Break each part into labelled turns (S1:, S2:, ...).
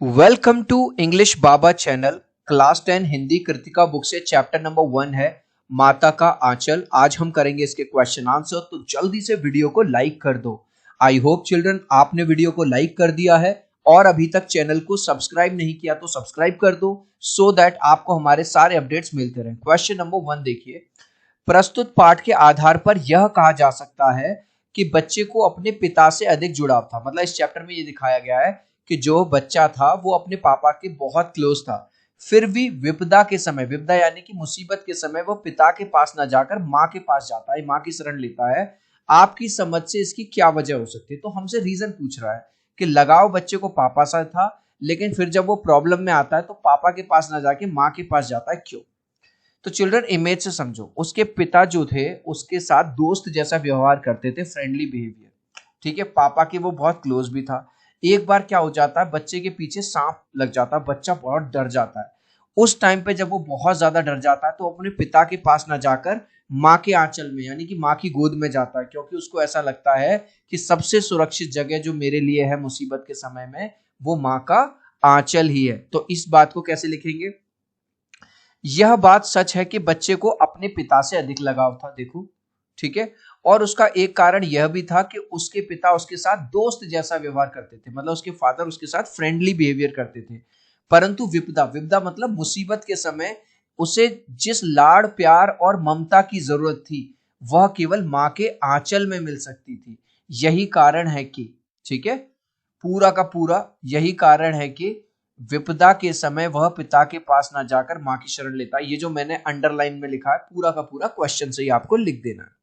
S1: Welcome to English Baba channel. Class 10 Hindi Kritika book से chapter number 1 है माता का आंचल। आज हम करेंगे इसके क्वेश्चन आंसर, तो जल्दी से वीडियो को लाइक कर दो। आई होप चिल्ड्रन आपने वीडियो को लाइक कर दिया है और अभी तक चैनल को सब्सक्राइब नहीं किया तो सब्सक्राइब कर दो सो दैट आपको हमारे सारे अपडेट्स मिलते रहें। क्वेश्चन नंबर 1 देखिए, प्रस्तुत पाठ के आधार पर यह कहा जा सकता है कि बच्चे को अपने पिता से अधिक जुड़ाव था। मतलब इस चैप्टर में ये दिखाया गया है कि जो बच्चा था वो अपने पापा के बहुत क्लोज था, फिर भी विपदा के समय, विपदा यानी कि मुसीबत के समय वो पिता के पास ना जाकर माँ के पास जाता है, माँ की शरण लेता है। आपकी समझ से इसकी क्या वजह हो सकती है? तो हमसे रीजन पूछ रहा है कि लगाव बच्चे को पापा से था, लेकिन फिर जब वो प्रॉब्लम में आता है तो पापा के पास ना जाके माँ के पास जाता है, क्यों? तो चिल्ड्रन इमेज से समझो, उसके पिता जो थे उसके साथ दोस्त जैसा व्यवहार करते थे, फ्रेंडली बिहेवियर। ठीक है, पापा के वो बहुत क्लोज भी था। एक बार क्या हो जाता है, बच्चे के पीछे सांप लग जाता है, बच्चा बहुत डर जाता है। उस टाइम पे जब वो बहुत ज्यादा डर जाता है तो अपने पिता के पास ना जाकर माँ के आंचल में यानी कि माँ की गोद में जाता है, क्योंकि उसको ऐसा लगता है कि सबसे सुरक्षित जगह जो मेरे लिए है मुसीबत के समय में वो माँ का आंचल ही है। तो इस बात को कैसे लिखेंगे? यह बात सच है कि बच्चे को अपने पिता से अधिक लगाव था, देखो। ठीक है, और उसका एक कारण यह भी था कि उसके पिता उसके साथ दोस्त जैसा व्यवहार करते थे, मतलब उसके फादर उसके साथ फ्रेंडली बिहेवियर करते थे। परंतु विपदा, विपदा मतलब मुसीबत के समय उसे जिस लाड़ प्यार और ममता की जरूरत थी वह केवल माँ के आंचल में मिल सकती थी। यही कारण है कि, ठीक है, पूरा का पूरा यही कारण है कि विपदा के समय वह पिता के पास ना जाकर मां की शरण लेता है। ये जो मैंने अंडरलाइन में लिखा है पूरा का पूरा क्वेश्चन से ही आपको लिख देना है।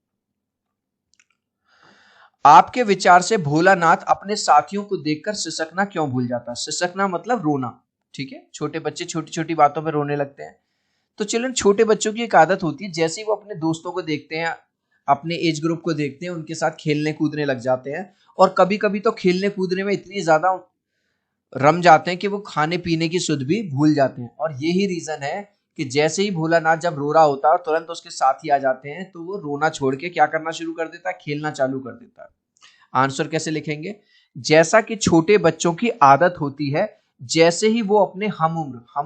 S1: आपके विचार से भोलानाथ अपने साथियों को देखकर सिसकना क्यों भूल जाता है? सिसकना मतलब रोना। ठीक है, छोटे बच्चे छोटी छोटी बातों पर रोने लगते हैं। तो चिल्ड्रन, छोटे बच्चों की एक आदत होती है, जैसे ही वो अपने दोस्तों को देखते हैं, अपने एज ग्रुप को देखते हैं, उनके साथ खेलने कूदने लग जाते हैं। और कभी कभी तो खेलने कूदने में इतनी ज्यादा रम जाते हैं कि वो खाने पीने की सुध भी भूल जाते हैं। और यही रीजन है कि जैसे ही भोलानाथ जब रो रहा होता है तुरंत उसके साथी आ जाते हैं, तो वो रोना छोड़ के क्या करना शुरू कर देता है? खेलना चालू कर देता है। आंसर कैसे लिखेंगे? जैसा कि छोटे बच्चों की आदत होती है, जैसे ही वो अपने हम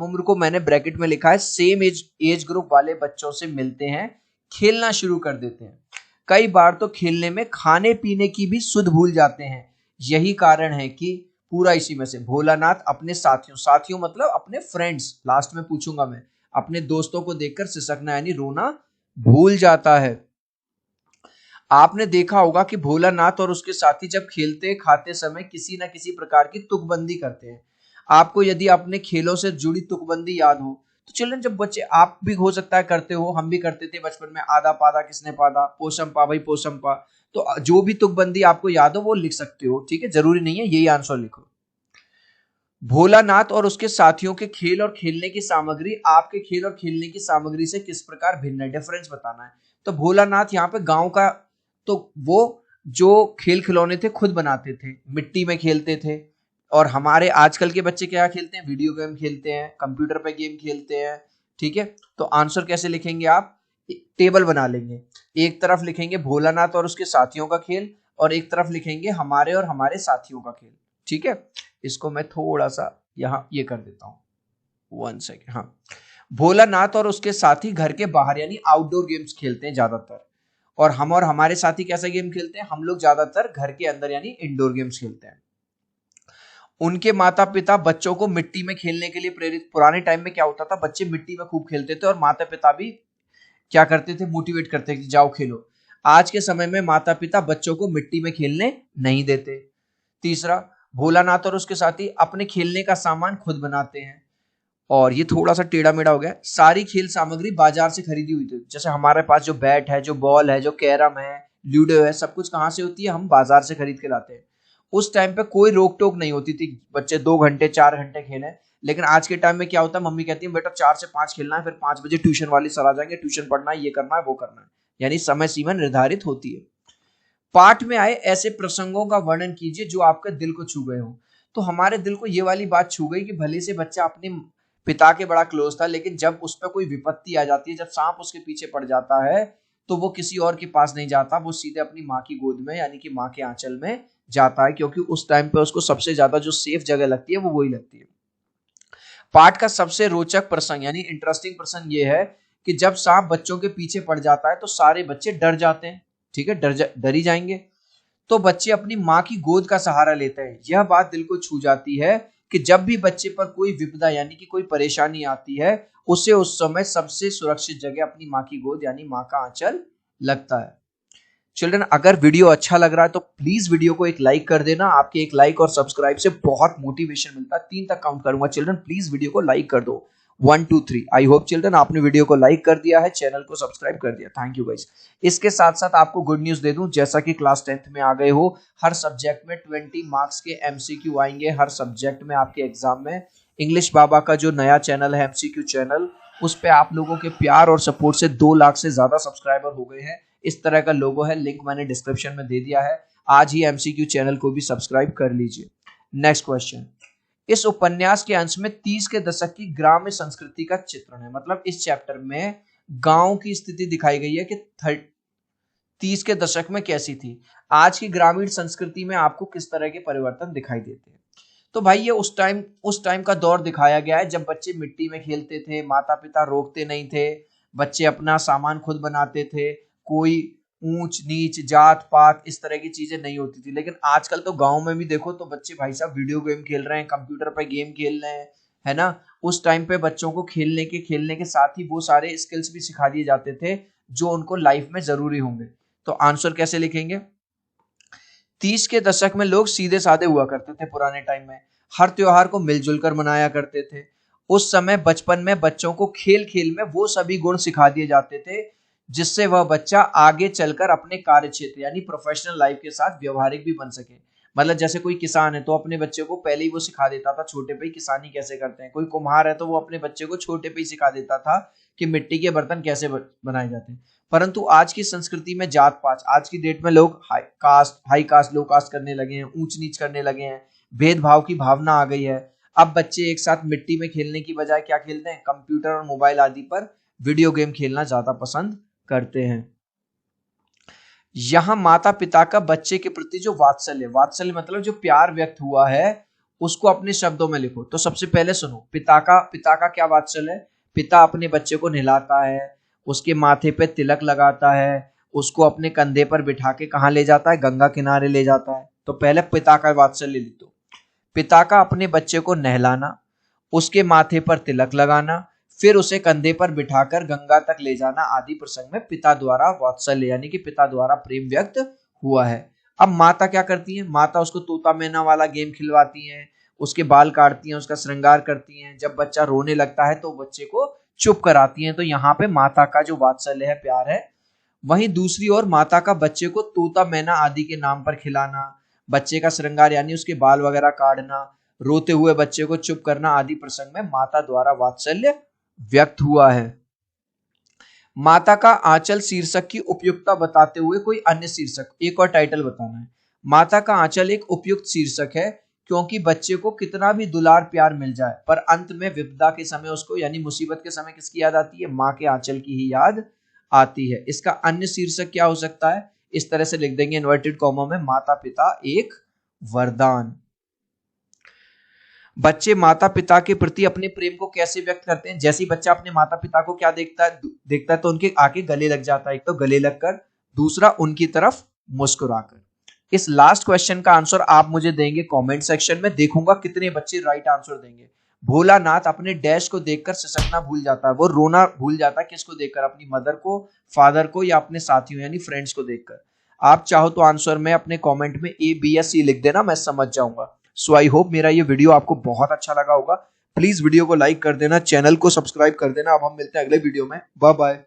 S1: उम्र को मैंने ब्रैकेट में लिखा है, सेम एज ग्रुप वाले बच्चों से मिलते हैं, खेलना शुरू कर देते हैं। कई बार तो खेलने में खाने पीने की भी सुध भूल जाते हैं। यही कारण है कि पूरा इसी में से भोलानाथ अपने साथियों, साथियों मतलब अपने फ्रेंड्स, लास्ट में पूछूंगा मैं, अपने दोस्तों को देखकर सिसकना यानी रोना भूल जाता है। आपने देखा होगा कि भोलानाथ और उसके साथी जब खेलते खाते समय किसी न किसी प्रकार की तुकबंदी करते हैं। आपको यदि अपने खेलों से जुड़ी तुकबंदी याद हो तो चिल्ड्रन, जब बच्चे, आप भी हो सकता है करते हो, हम भी करते थे बचपन में, आधा पादा किसने पादा, पोसम पा भाई पोसम पा। तो जो भी तुकबंदी आपको याद हो वो लिख सकते हो, ठीक है, जरूरी नहीं है यही आंसर लिखो। भोलानाथ और उसके साथियों के खेल और खेलने की सामग्री आपके खेल और खेलने की सामग्री से किस प्रकार भिन्न है, डिफरेंस बताना है। तो भोलानाथ यहाँ पे गांव का, तो वो जो खेल खिलौने थे खुद बनाते थे, मिट्टी में खेलते थे। और हमारे आजकल के बच्चे क्या खेलते हैं? वीडियो गेम खेलते हैं, कंप्यूटर पे गेम खेलते हैं। ठीक है, तो आंसर कैसे लिखेंगे आप? टेबल बना लेंगे। एक तरफ लिखेंगे भोलानाथ और उसके साथियों का खेल, और एक तरफ लिखेंगे हमारे और हमारे साथियों का खेल। ठीक है, इसको मैं थोड़ा सा यहाँ ये कर देता हूँ, 1 सेकेंड। हाँ, भोलानाथ और उसके साथी घर के बाहर यानी आउटडोर गेम्स खेलते हैं ज्यादातर, और हमारे साथी कैसा गेम खेलते हैं? हम लोग ज्यादातर घर के अंदर यानी इंडोर गेम्स खेलते हैं। उनके माता पिता बच्चों को मिट्टी में खेलने के लिए प्रेरित, पुराने टाइम में क्या होता था, बच्चे मिट्टी में खूब खेलते थे और माता पिता भी क्या करते थे? मोटिवेट करते थे कि जाओ खेलो। आज के समय में माता पिता बच्चों को मिट्टी में खेलने नहीं देते। तीसरा, भोलानाथ और उसके साथी अपने खेलने का सामान खुद बनाते हैं। और ये थोड़ा सा टेढ़ा मेढ़ा हो गया, सारी खेल सामग्री बाजार से खरीदी हुई थी। जैसे हमारे पास जो बैट है, जो बॉल है, जो कैरम है, लूडो है, सब कुछ कहाँ से होती है? हम बाजार से खरीद के लाते हैं। उस टाइम पे कोई रोक टोक नहीं होती थी, बच्चे 2 घंटे 4 घंटे खेलें। लेकिन आज के टाइम में क्या होता है? मम्मी कहती है बेटा 4 से 5 खेलना है, फिर 5 बजे ट्यूशन वाले सर आ जाएंगे, ट्यूशन पढ़ना है, ये करना है, वो करना है, यानी समय सीमा निर्धारित होती है। पाठ में आए ऐसे प्रसंगों का वर्णन कीजिए जो आपके दिल को छू गए हो। तो हमारे दिल को ये वाली बात छू गई कि भले से बच्चा अपने पिता के बड़ा क्लोज था, लेकिन जब उस पर कोई विपत्ति आ जाती है, जब सांप उसके पीछे पड़ जाता है, तो वो किसी और के पास नहीं जाता, वो सीधे अपनी माँ की गोद में यानी कि माँ के आंचल में जाता है, क्योंकि उस टाइम पे उसको सबसे ज्यादा जो सेफ जगह लगती है वो वही लगती है। पाठ का सबसे रोचक प्रसंग यानी इंटरेस्टिंग प्रसंग ये है कि जब सांप बच्चों के पीछे पड़ जाता है तो सारे बच्चे डर जाते हैं। ठीक है, डर ही जाएंगे। तो बच्चे अपनी माँ की गोद का सहारा लेते हैं। यह बात दिल को छू जाती है कि जब भी बच्चे पर कोई विपदा यानी कि कोई परेशानी आती है, उसे उस समय सबसे सुरक्षित जगह अपनी माँ की गोद यानी माँ का आंचल लगता है। चिल्ड्रन, अगर वीडियो अच्छा लग रहा है तो प्लीज वीडियो को एक लाइक कर देना। आपके एक लाइक और सब्सक्राइब से बहुत मोटिवेशन मिलता है। 3 तक काउंट करूंगा। चिल्ड्रन प्लीज वीडियो को लाइक कर दो। 1 2 3। आई होप चिल्ड्रन आपने वीडियो को लाइक कर दिया है, चैनल को सब्सक्राइब कर दिया। Thank you guys. इसके साथ साथ आपको गुड न्यूज दे दूं, जैसा कि क्लास 10th में आ गए हो, हर सब्जेक्ट में 20 मार्क्स के एमसीक्यू आएंगे हर सब्जेक्ट में आपके एग्जाम में। इंग्लिश बाबा का जो नया चैनल है एमसीक्यू चैनल, उस पे आप लोगों के प्यार और सपोर्ट से 2 लाख से ज्यादा सब्सक्राइबर हो गए हैं। इस तरह का लोगो है, लिंक मैंने डिस्क्रिप्शन में दे दिया है। आज ही एमसीक्यू चैनल को भी सब्सक्राइब कर लीजिए। नेक्स्ट क्वेश्चन, इस उपन्यास के अंश में 30 के दशक की ग्राम्य संस्कृति का चित्रण है। मतलब इस चैप्टर में गांव की स्थिति दिखाई गई है कि 30 के दशक में कैसी थी। आज की ग्रामीण संस्कृति में आपको किस तरह के परिवर्तन दिखाई देते हैं। तो भाई ये उस टाइम का दौर दिखाया गया है जब बच्चे मिट्टी में खेलते थे, माता पिता रोकते नहीं थे, बच्चे अपना सामान खुद बनाते थे, कोई ऊंच नीच जात पात इस तरह की चीजें नहीं होती थी। लेकिन आजकल तो गांव में भी देखो तो बच्चे भाई साहब वीडियो गेम खेल रहे हैं, कंप्यूटर पर गेम खेल रहे हैं, है ना। उस टाइम पे बच्चों को खेलने के साथ ही वो सारे स्किल्स भी सिखा दिए जाते थे जो उनको लाइफ में जरूरी होंगे। तो आंसर कैसे लिखेंगे? 30 के दशक में लोग सीधे साधे हुआ करते थे। पुराने टाइम में हर त्योहार को मिलजुल कर मनाया करते थे। उस समय बचपन में बच्चों को खेल खेल में वो सभी गुण सिखा दिए जाते थे जिससे वह बच्चा आगे चलकर अपने कार्य क्षेत्र यानी प्रोफेशनल लाइफ के साथ व्यवहारिक भी बन सके। मतलब जैसे कोई किसान है तो अपने बच्चे को पहले ही वो सिखा देता था छोटे पे ही किसानी कैसे करते हैं। कोई कुम्हार है तो वो अपने बच्चे को छोटे पे ही सिखा देता था कि मिट्टी के बर्तन कैसे बनाए जाते हैं। परंतु आज की संस्कृति में जात पात, आज की डेट में लोग हाई कास्ट लो कास्ट करने लगे हैं, ऊंच नीच करने लगे हैं, भेदभाव की भावना आ गई है। अब बच्चे एक साथ मिट्टी में खेलने की बजाय क्या खेलते हैं? कंप्यूटर और मोबाइल आदि पर वीडियो गेम खेलना ज्यादा पसंद करते हैं। यहां माता पिता का बच्चे के प्रति जो वात्सल्य मतलब जो प्यार व्यक्त हुआ है उसको अपने शब्दों में लिखो। तो सबसे पहले सुनो, पिता का क्या वात्सल्य है? पिता अपने बच्चे को नहलाता है, उसके माथे पे तिलक लगाता है, उसको अपने कंधे पर बिठा के कहां ले जाता है? गंगा किनारे ले जाता है। तो पहले पिता का वात्सल्य लिख दो। पिता का अपने बच्चे को नहलाना, उसके माथे पर तिलक लगाना, फिर उसे कंधे पर बिठाकर गंगा तक ले जाना आदि प्रसंग में पिता द्वारा वात्सल्य यानी कि पिता द्वारा प्रेम व्यक्त हुआ है। अब माता क्या करती है? माता उसको तोता मैना वाला गेम खिलवाती हैं, उसके बाल काटती हैं, उसका श्रृंगार करती हैं। जब बच्चा रोने लगता है तो बच्चे को चुप कराती हैं। तो यहाँ पे माता का जो वात्सल्य है, प्यार है। वहीं दूसरी ओर माता का बच्चे को तोता मैना आदि के नाम पर खिलाना, बच्चे का श्रृंगार यानी उसके बाल वगैरह काटना, रोते हुए बच्चे को चुप करना आदि प्रसंग में माता द्वारा वात्सल्य व्यक्त हुआ है। माता का आंचल शीर्षक की उपयुक्तता बताते हुए कोई अन्य शीर्षक, एक और टाइटल बताना है। माता का आंचल एक उपयुक्त शीर्षक है क्योंकि बच्चे को कितना भी दुलार प्यार मिल जाए पर अंत में विपदा के समय उसको यानी मुसीबत के समय किसकी याद आती है? माँ के आंचल की ही याद आती है। इसका अन्य शीर्षक क्या हो सकता है? इस तरह से लिख देंगे इन्वर्टेड कॉमा में, माता पिता एक वरदान। बच्चे माता पिता के प्रति अपने प्रेम को कैसे व्यक्त करते हैं? जैसे ही बच्चा अपने माता पिता को क्या देखता है तो उनके आके गले लग जाता है। एक तो गले लगकर, दूसरा उनकी तरफ मुस्कुराकर। इस लास्ट क्वेश्चन का आंसर आप मुझे देंगे कमेंट सेक्शन में। देखूंगा कितने बच्चे राइट आंसर देंगे। भोलानाथ अपने डैश को देखकर सिसकना भूल जाता है। वो रोना भूल जाता है किसको देखकर? अपनी मदर को, फादर को या अपने साथियों यानी फ्रेंड्स को देखकर। आप चाहो तो आंसर में अपने कमेंट में A, B या C लिख देना, मैं समझ जाऊंगा। सो आई होप मेरा ये वीडियो आपको बहुत अच्छा लगा होगा। प्लीज वीडियो को लाइक कर देना, चैनल को सब्सक्राइब कर देना। अब हम मिलते हैं अगले वीडियो में। Bye bye.